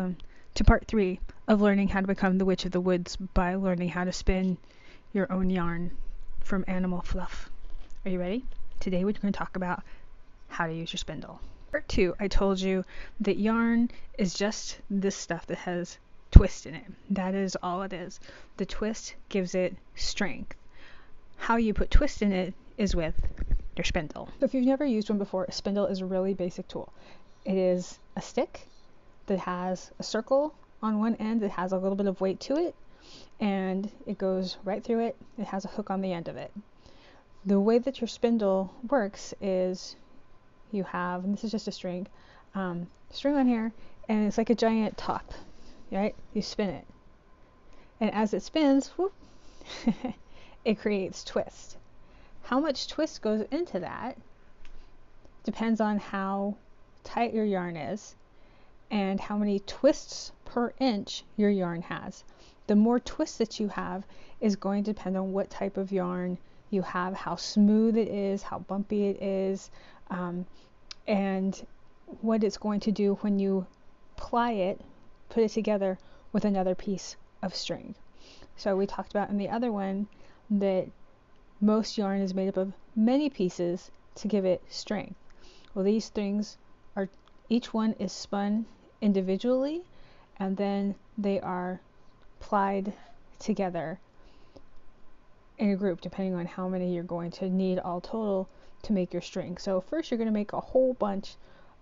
welcome to part 3 of learning how to become the witch of the woods by learning how to spin your own yarn from animal fluff. Are you ready? Today we're going to talk about how to use your spindle. Part 2, I told you that yarn is just this stuff that has twist in it. That is all it is. The twist gives it strength. How you put twist in it is with your spindle. So if you've never used one before, a spindle is a really basic tool. It is a stick that has a circle on one end that has a little bit of weight to it, and it goes right through it. It has a hook on the end of it. The way that your spindle works is you have, and this is just a string on here, and it's like a giant top, right? You spin it, and as it spins, whoop, it creates twist. How much twist goes into that depends on how tight your yarn is and how many twists per inch your yarn has. The more twists that you have is going to depend on what type of yarn you have, how smooth it is, how bumpy it is, and what it's going to do when you ply it, put it together with another piece of string. So we talked about in the other one that most yarn is made up of many pieces to give it strength. Well, these strings are, each one is spun individually, and then they are plied together in a group depending on how many you're going to need all total to make your string. So first you're going to make a whole bunch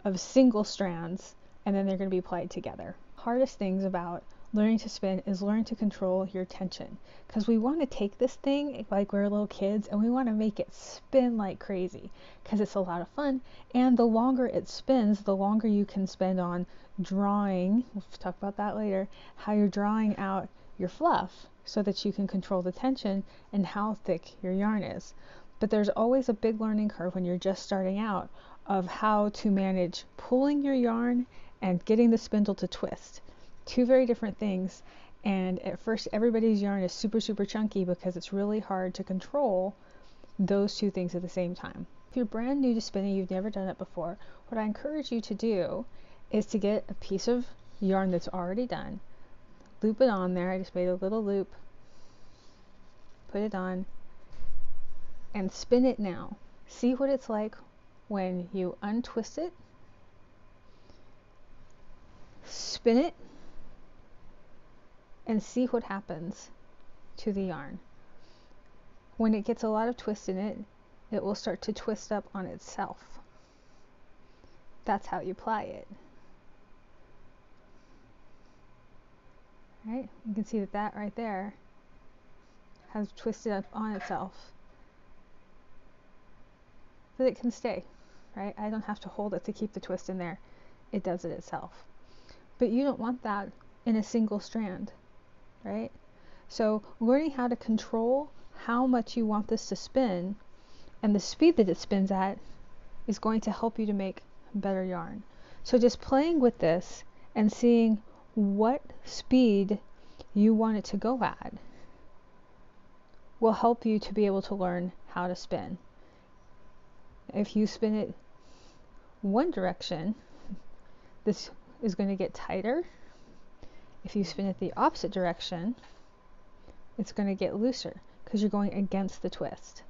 of single strands, and then they're going to be plied together. Hardest things about learning to spin is learn to control your tension, because we want to take this thing like we're little kids and we want to make it spin like crazy because it's a lot of fun, and the longer it spins, the longer you can spend on drawing, we'll talk about that later, how you're drawing out your fluff so that you can control the tension and how thick your yarn is. But there's always a big learning curve when you're just starting out of how to manage pulling your yarn and getting the spindle to twist. Two very different things, and at first everybody's yarn is super chunky because it's really hard to control those two things at the same time. If you're brand new to spinning, you've never done it before, what I encourage you to do is to get a piece of yarn that's already done, loop it on there. I just made a little loop, put it on, and spin it now. See what it's like when you untwist it, spin it, and see what happens to the yarn. When it gets a lot of twist in it, it will start to twist up on itself. That's how you ply it. Right? You can see that right there has twisted up on itself so that it can stay, right? I don't have to hold it to keep the twist in there. It does it itself. But you don't want that in a single strand, right? So learning how to control how much you want this to spin and the speed that it spins at is going to help you to make better yarn. So just playing with this and seeing what speed you want it to go at will help you to be able to learn how to spin. If you spin it one direction, this is going to get tighter. If you spin it the opposite direction, it's going to get looser because you're going against the twist.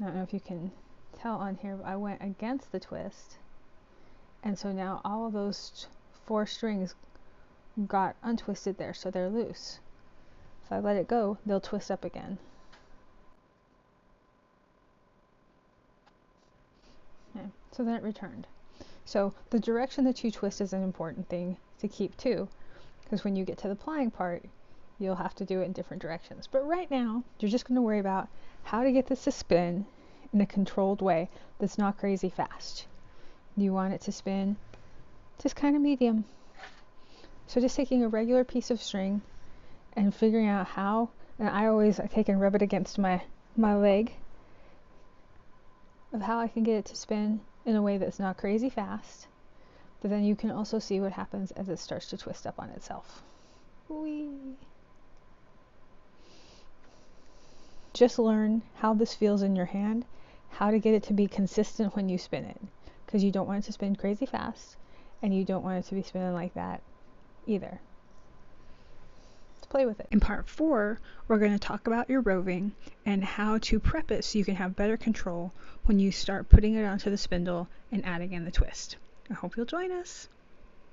I don't know if you can tell on here, but I went against the twist, and so now all of those 4 strings got untwisted there, so they're loose. If I let it go, they'll twist up again. Okay, so then it returned. So the direction that you twist is an important thing to keep too, because when you get to the plying part, you'll have to do it in different directions. But right now, you're just going to worry about how to get this to spin in a controlled way that's not crazy fast. You want it to spin just kind of medium. So just taking a regular piece of string and figuring out how, and I take and rub it against my leg, of how I can get it to spin in a way that's not crazy fast, but then you can also see what happens as it starts to twist up on itself. Whee! Just learn how this feels in your hand, how to get it to be consistent when you spin it, because you don't want it to spin crazy fast, and you don't want it to be spinning like that either. Let's play with it. In part 4, we're going to talk about your roving and how to prep it so you can have better control when you start putting it onto the spindle and adding in the twist. I hope you'll join us.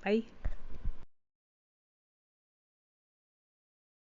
Bye.